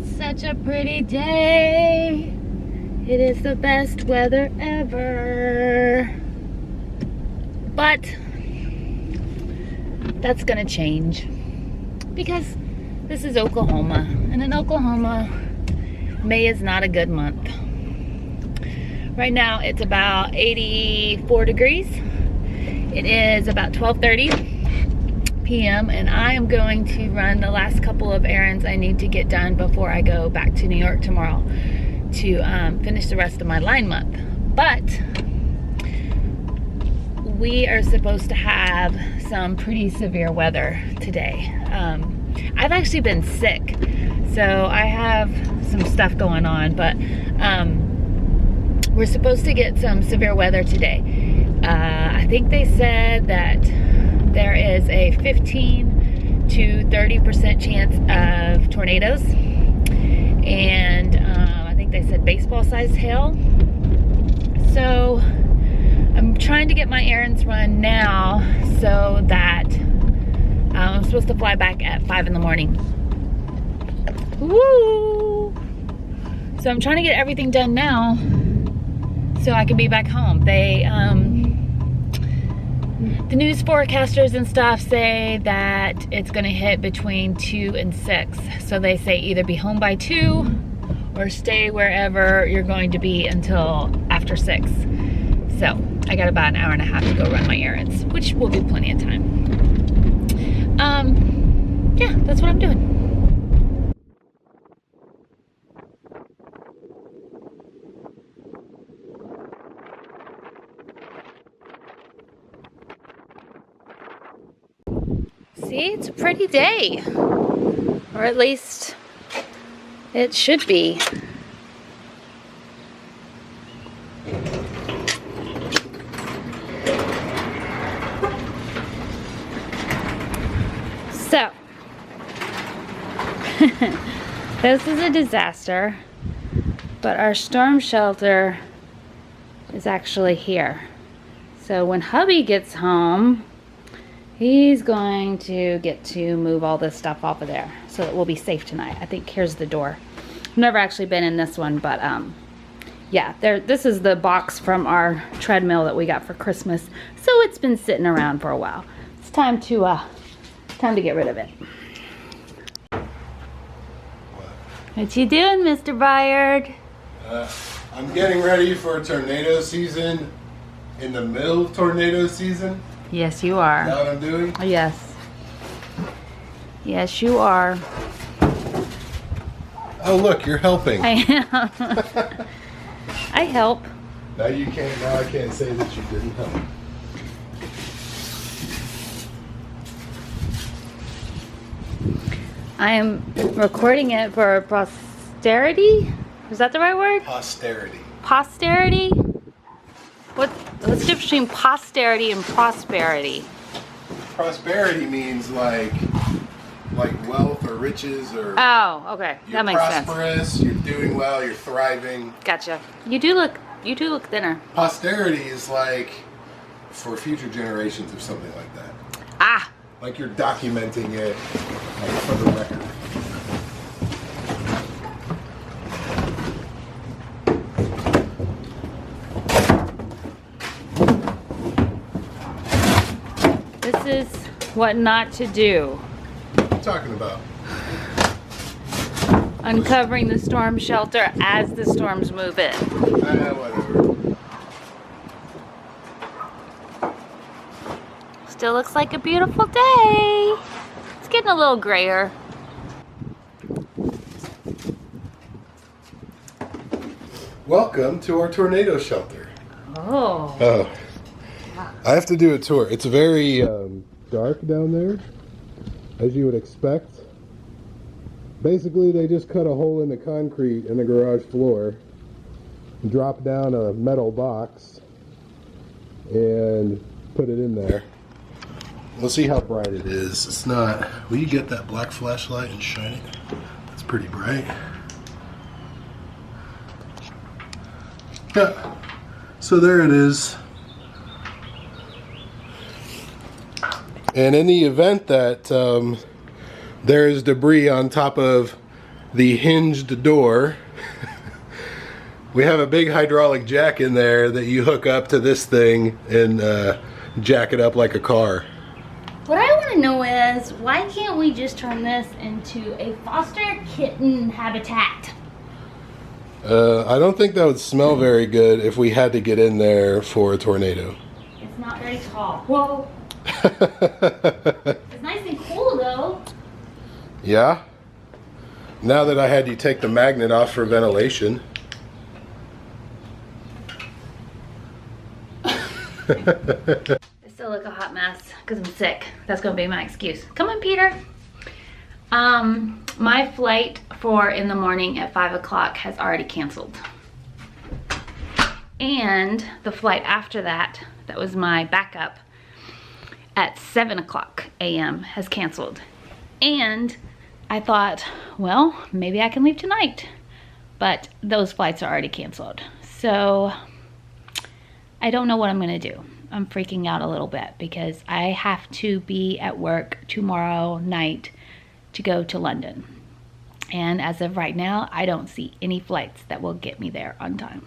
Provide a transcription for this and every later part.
It's such a pretty day. It is the best weather ever. But that's gonna change because this is Oklahoma, and in Oklahoma, May is not a good month. Right now it's about 84 degrees. It is about 12:30 p.m. and I am going to run the last couple of errands I need to get done before I go back to New York tomorrow to finish the rest of my line month. But we are supposed to have some pretty severe weather today. I've actually been sick, so I have some stuff going on, but we're supposed to get some severe weather today. I think they said that there is a 15 to 30% chance of tornadoes, and I think they said baseball-sized hail. So I'm trying to get my errands run now so that I'm supposed to fly back at 5 in the morning. Woo! So I'm trying to get everything done now so I can be back home. The news forecasters and stuff say that it's gonna hit between 2 and 6. So they say either be home by 2 or stay wherever you're going to be until after 6. So I got about an hour and a half to go run my errands, which will be plenty of time. Yeah, that's what I'm doing. See, it's a pretty day, or at least it should be. So, this is a disaster, but our storm shelter is actually here. So when hubby gets home, he's going to get to move all this stuff off of there so that we'll be safe tonight. I think here's the door. I've never actually been in this one, but yeah, this is the box from our treadmill that we got for Christmas. So it's been sitting around for a while. It's time to get rid of it. What you doing, Mr. Byard? I'm getting ready for tornado season in the middle of tornado season. Yes, you are. Is that what I'm doing? Yes. Yes, you are. Oh, look, you're helping. I am. I help. Now I can't say that you didn't help. I am recording it for posterity. Is that the right word? Posterity. Posterity? What's the difference between posterity and prosperity? Prosperity means like wealth or riches, or Oh, okay. That makes sense. You're prosperous, you're doing well, you're thriving. Gotcha. You do look thinner. Posterity is like for future generations or something like that. Ah. Like you're documenting it like for the record. This is what not to do. What are you talking about? Uncovering the storm shelter as the storms move in. Whatever. Still looks like a beautiful day. It's getting a little grayer. Welcome to our tornado shelter. Oh. I have to do a tour. It's very dark down there, as you would expect. Basically, they just cut a hole in the concrete in the garage floor, drop down a metal box, and put it in there. We'll see how bright it is. It's not... Will you get that black flashlight and shine it? That's pretty bright. Yeah. So there it is. And in the event that there is debris on top of the hinged door. We have a big hydraulic jack in there that you hook up to this thing and jack it up like a car. What I want to know is, why can't we just turn this into a foster kitten habitat? I don't think that would smell very good if we had to get in there for a tornado. It's not very tall. Whoa. It's nice and cool though. Yeah? Now that I had you take the magnet off for ventilation. I still look a hot mess because I'm sick. That's gonna be my excuse. Come on, Peter. My flight for in the morning at 5 o'clock has already canceled. And the flight after that, that was my backup, at 7 o'clock a.m. has canceled. And I thought, well, maybe I can leave tonight. But those flights are already canceled. So I don't know what I'm gonna do. I'm freaking out a little bit because I have to be at work tomorrow night to go to London. And as of right now, I don't see any flights that will get me there on time.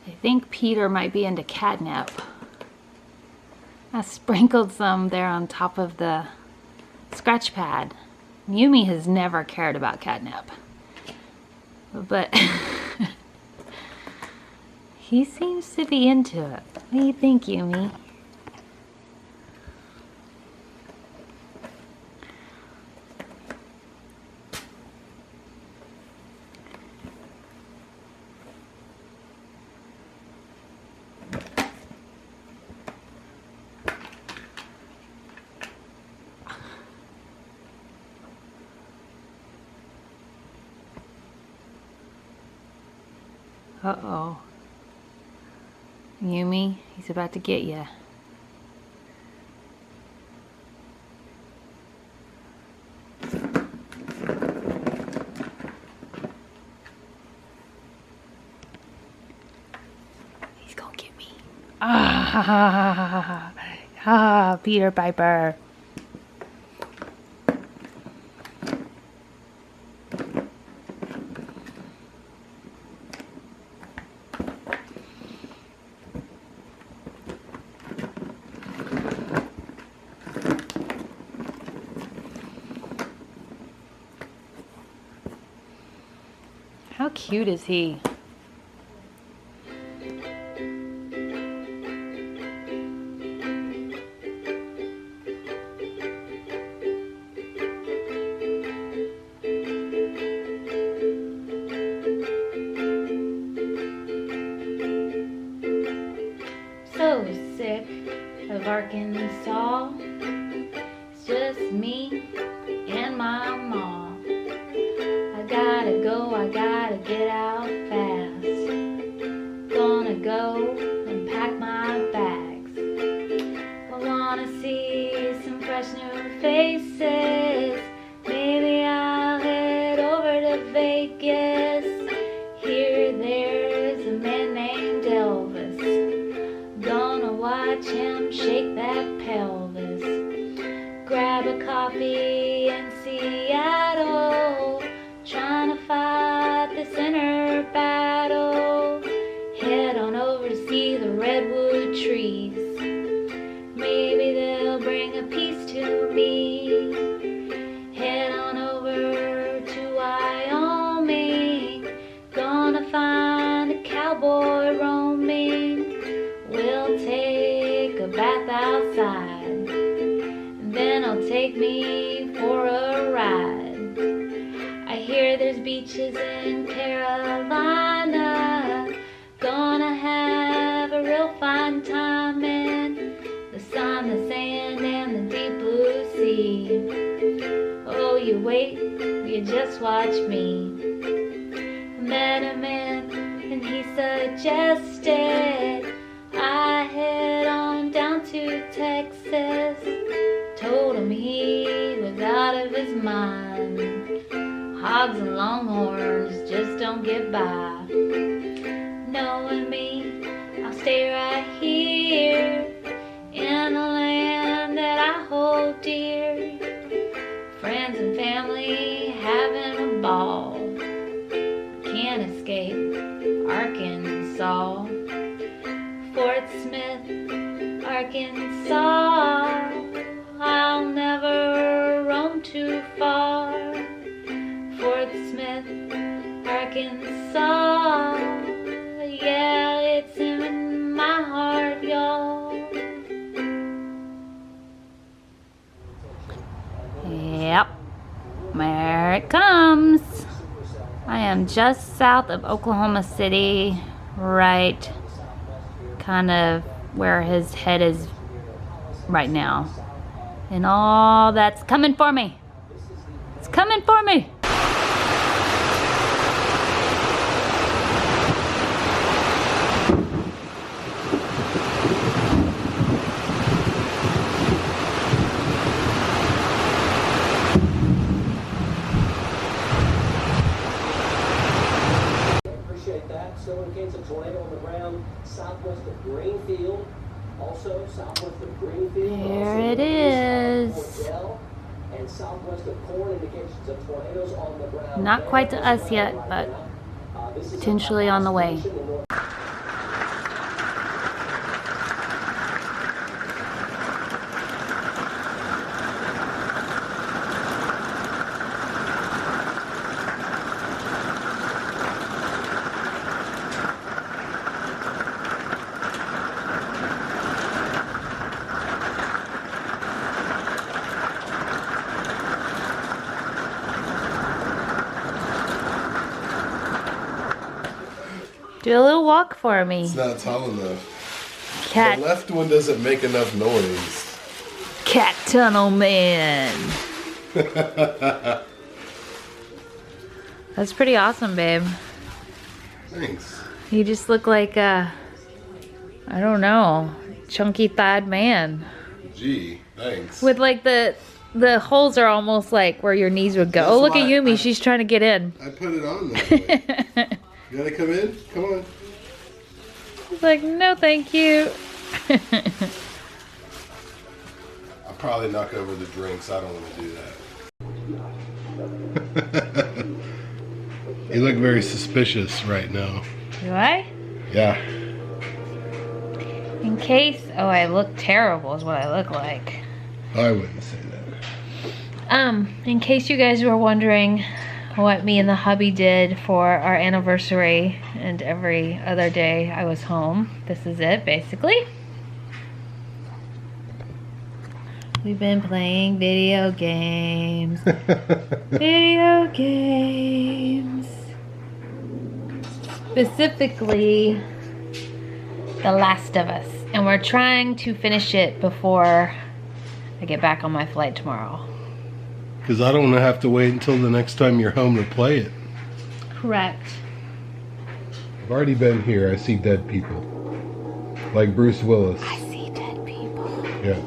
I think Peter might be into catnip. I sprinkled some there on top of the scratch pad. Yumi has never cared about catnip. But he seems to be into it. What do you think, Yumi? Uh-oh. Yumi, he's about to get you. He's gonna get me. Ah, Peter Piper. How cute is he? So sick of Arkansas. It's just me and my mom. I gotta go, I gotta get out fast. Gonna go and pack my bags. I wanna see some fresh new faces. Maybe I'll head over to Vegas. Here there's a man named Elvis. Gonna watch him shake that pelvis. Grab a coffee in Seattle. Trying to fight this inner battle. Head on over to see the redwood trees. Maybe they'll bring a peace to me. Head on over to Wyoming. Gonna find a cowboy roaming. We'll take a bath outside. Then he'll take me for a ride. I hear there's beaches in Carolina. Gonna have a real fine time in the sun, the sand, and the deep blue sea. Oh, you wait, you just watch me. Met a man and he suggested I head on down to Texas. Told him he was out of his mind. Hogs and longhorns just don't get by. Knowing me, I'll stay right here in a land that I hold dear. Friends friends and family having a ball. Can't escape Arkansas. Fort Smith, Arkansas. I'll never roam too far. Fort Smith, Arkansas. Yeah, it's in my heart, y'all. Yep, there it comes. I am just south of Oklahoma City, right kind of where his head is right now. And all that's coming for me. It's coming for me. Still indicates a tornado on the ground southwest of Greenfield. Also southwest of Greenfield. There it is. And southwest of Corn indications of tornadoes on the ground. Not quite to us yet, but potentially on the way. Do a little walk for me. It's not tall enough. Cat. The left one doesn't make enough noise. Cat tunnel man. That's pretty awesome, babe. Thanks. You just look like a, I don't know, chunky thighed man. Gee, thanks. With like the holes are almost like where your knees would go. That's Oh, look why at Yumi. She's trying to get in. I put it on that way. You gotta come in? Come on. It's like, no, thank you. I'll probably knock over the drinks. I don't want to do that. You look very suspicious right now. Do I? Yeah. In case, oh, I look terrible is what I look like. I wouldn't say that. In case you guys were wondering what me and the hubby did for our anniversary and every other day I was home, this is it, basically. We've been playing video games. Video games. Specifically, The Last of Us. And we're trying to finish it before I get back on my flight tomorrow. Because I don't want to have to wait until the next time you're home to play it. Correct. I've already been here. I see dead people. Like Bruce Willis. I see dead people. Yeah.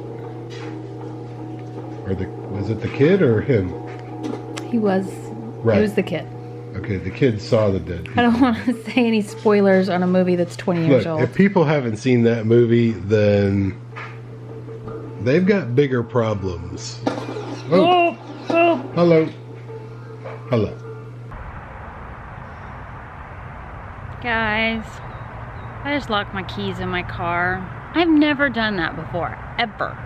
Was it the kid or him? He was. Right. He was the kid. Okay, the kid saw the dead people. I don't want to say any spoilers on a movie that's 20 years Look, old. if people haven't seen that movie, then they've got bigger problems. Oh, oh. Hello. Hello. Guys, I just locked my keys in my car. I've never done that before, ever.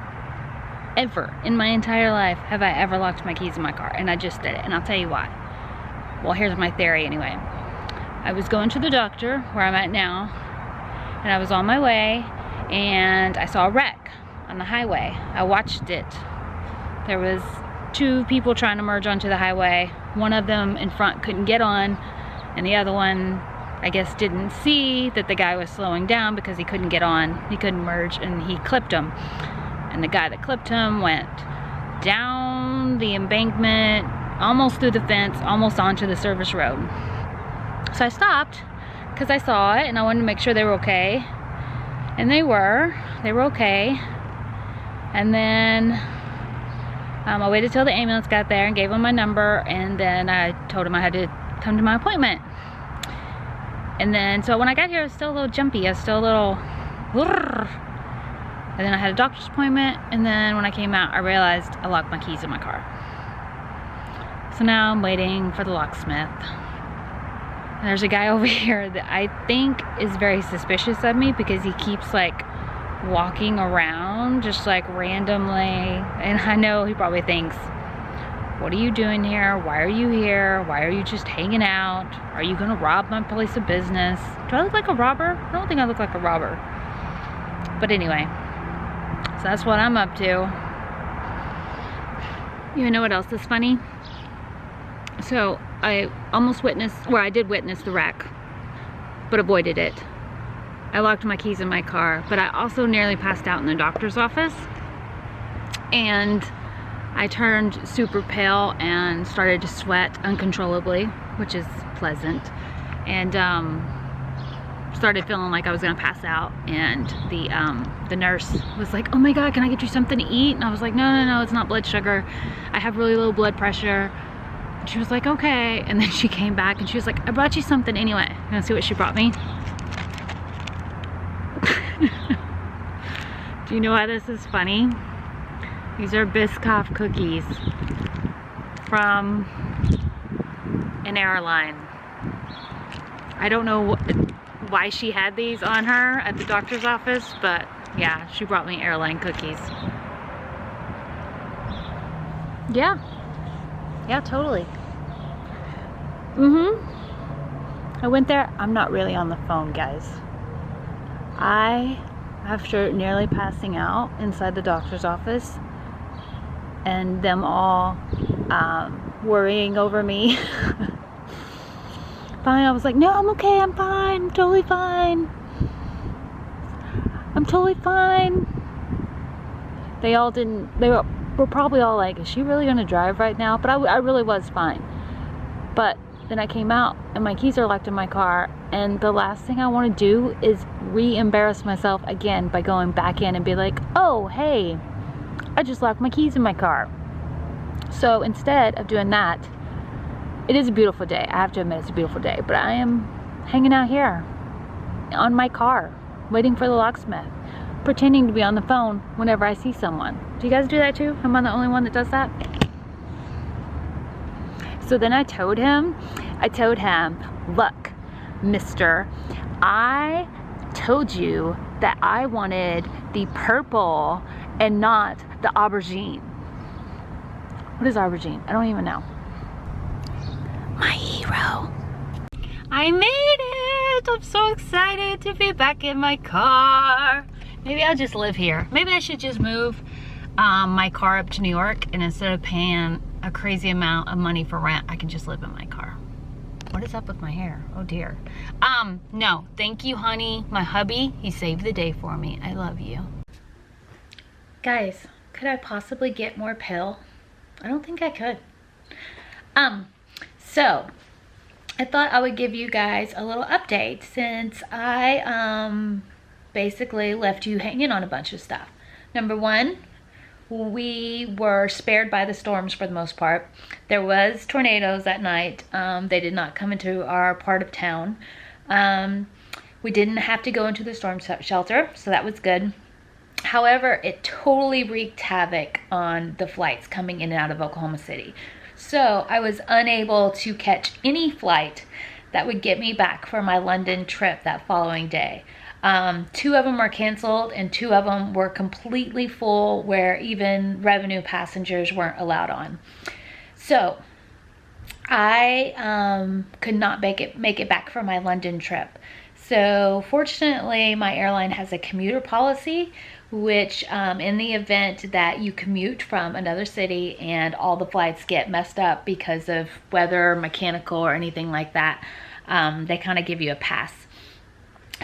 Ever in my entire life have I ever locked my keys in my car, and I just did it, and I'll tell you why. Well, here's my theory anyway. I was going to the doctor, where I'm at now, and I was on my way, and I saw a wreck on the highway. I watched it. There was two people trying to merge onto the highway. One of them in front couldn't get on, and the other one, I guess, didn't see that the guy was slowing down because he couldn't get on. He couldn't merge, and he clipped him. And the guy that clipped him went down the embankment, almost through the fence, almost onto the service road. So I stopped because I saw it and I wanted to make sure they were okay. And they were okay. And then I waited till the ambulance got there and gave him my number, and then I told him I had to come to my appointment. And then, so when I got here, I was still a little jumpy. I was still a little, and then I had a doctor's appointment, and then when I came out, I realized I locked my keys in my car. So now I'm waiting for the locksmith. There's a guy over here that I think is very suspicious of me because he keeps like walking around just like randomly, and I know he probably thinks, what are you doing here? Why are you here? Why are you just hanging out? Are you gonna rob my place of business? Do I look like a robber? I don't think I look like a robber. But anyway, so that's what I'm up to. You know what else is funny? So I almost witnessed, well, I did witness the wreck, but avoided it. I locked my keys in my car, but I also nearly passed out in the doctor's office. And I turned super pale and started to sweat uncontrollably, which is pleasant. And started feeling like I was gonna pass out. And the nurse was like, oh my God, can I get you something to eat? And I was like, no, it's not blood sugar. I have really low blood pressure. And she was like, okay. And then she came back and she was like, I brought you something anyway. You wanna see what she brought me? Do you know why this is funny? These are Biscoff cookies from an airline. I don't know why she had these on her at the doctor's office, but yeah, she brought me airline cookies. Yeah, totally. I went there. I'm not really on the phone, guys. After nearly passing out inside the doctor's office and them all worrying over me, finally I was like, no, I'm okay, I'm fine, I'm totally fine. I'm totally fine. They were probably all like, is she really gonna drive right now? But I really was fine. But then I came out and my keys are locked in my car, and the last thing I want to do is re-embarrass myself again by going back in and be like, oh hey, I just locked my keys in my car. So instead of doing that, it is a beautiful day. I have to admit it's a beautiful day, but I am hanging out here on my car waiting for the locksmith, pretending to be on the phone whenever I see someone. Do you guys do that too? Am I the only one that does that? So then I told him, look, mister, I told you that I wanted the purple and not the aubergine. What is aubergine? I don't even know. My hero. I made it! I'm so excited to be back in my car. Maybe I'll just live here. Maybe I should just move my car up to New York, and instead of paying a crazy amount of money for rent, I can just live in my car. What is up with my hair? Oh dear. No, thank you, honey. My hubby, he saved the day for me. I love you. Guys, could I possibly get more pale? I don't think I could. So I thought I would give you guys a little update since I basically left you hanging on a bunch of stuff. Number one, we were spared by the storms for the most part. There was tornadoes that night. They did not come into our part of town. We didn't have to go into the storm shelter, so that was good. However, it totally wreaked havoc on the flights coming in and out of Oklahoma City. So I was unable to catch any flight that would get me back for my London trip that following day. 2 of them were canceled and 2 of them were completely full, where even revenue passengers weren't allowed on. So I could not make it back for my London trip. So fortunately, my airline has a commuter policy, which in the event that you commute from another city and all the flights get messed up because of weather, mechanical, or anything like that, they kind of give you a pass.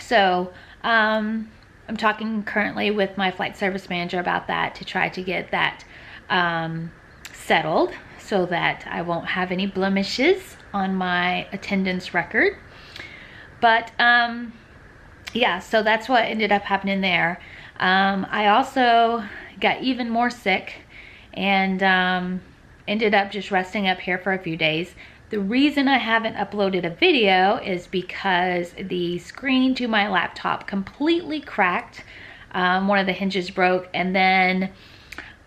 So I'm talking currently with my flight service manager about that to try to get that settled so that I won't have any blemishes on my attendance record. But yeah, so that's what ended up happening there. I also got even more sick and ended up just resting up here for a few days. The reason I haven't uploaded a video is because the screen to my laptop completely cracked. One of the hinges broke, and then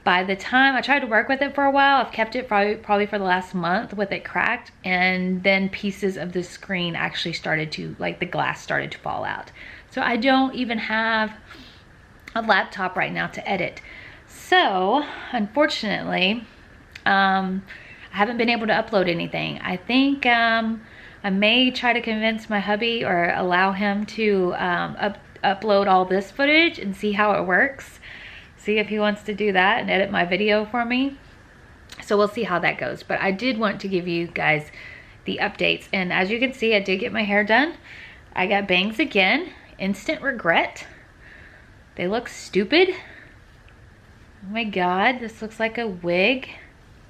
by the time I tried to work with it for a while, I've kept it probably for the last month with it cracked, and then pieces of the screen actually started to, like the glass started to fall out. So I don't even have a laptop right now to edit. So unfortunately, I haven't been able to upload anything. I think I may try to convince my hubby or allow him to upload all this footage and see how it works. See if he wants to do that and edit my video for me. So we'll see how that goes. But I did want to give you guys the updates. And as you can see, I did get my hair done. I got bangs again. Instant regret. They look stupid. Oh my God, this looks like a wig.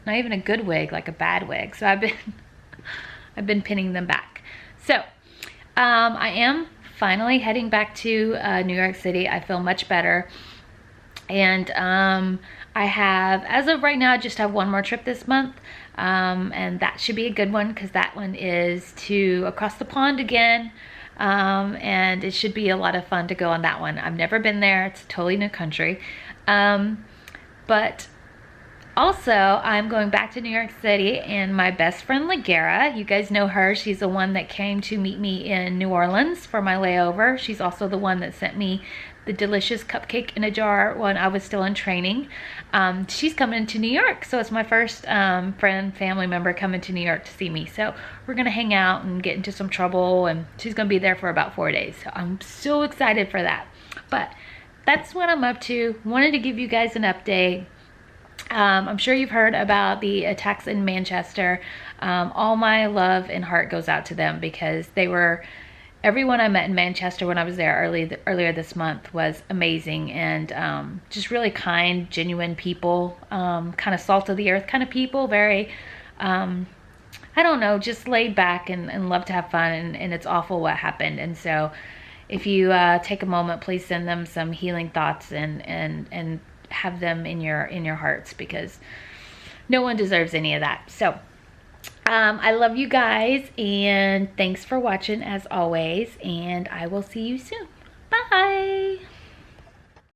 Not even a good wig, like a bad wig. So I've been pinning them back. So I am finally heading back to New York City. I feel much better. And I have, as of right now, I just have one more trip this month. And that should be a good one because that one is to across the pond again. And it should be a lot of fun to go on that one. I've never been there. It's a totally new country. But also, I'm going back to New York City, and my best friend Lagera, you guys know her. She's the one that came to meet me in New Orleans for my layover. She's also the one that sent me the delicious cupcake in a jar when I was still in training. She's coming to New York, so it's my first family member coming to New York to see me. So we're gonna hang out and get into some trouble, and she's gonna be there for about 4 days. So I'm so excited for that. But that's what I'm up to. Wanted to give you guys an update. I'm sure you've heard about the attacks in Manchester. All my love and heart goes out to them because they were, everyone I met in Manchester when I was there earlier this month was amazing, and just really kind, genuine people, kind of salt of the earth kind of people, very, I don't know, just laid back and love to have fun, and it's awful what happened. And so if you take a moment, please send them some healing thoughts and have them in your hearts, because no one deserves any of that. So I love you guys, and thanks for watching as always, and I will see you soon. Bye.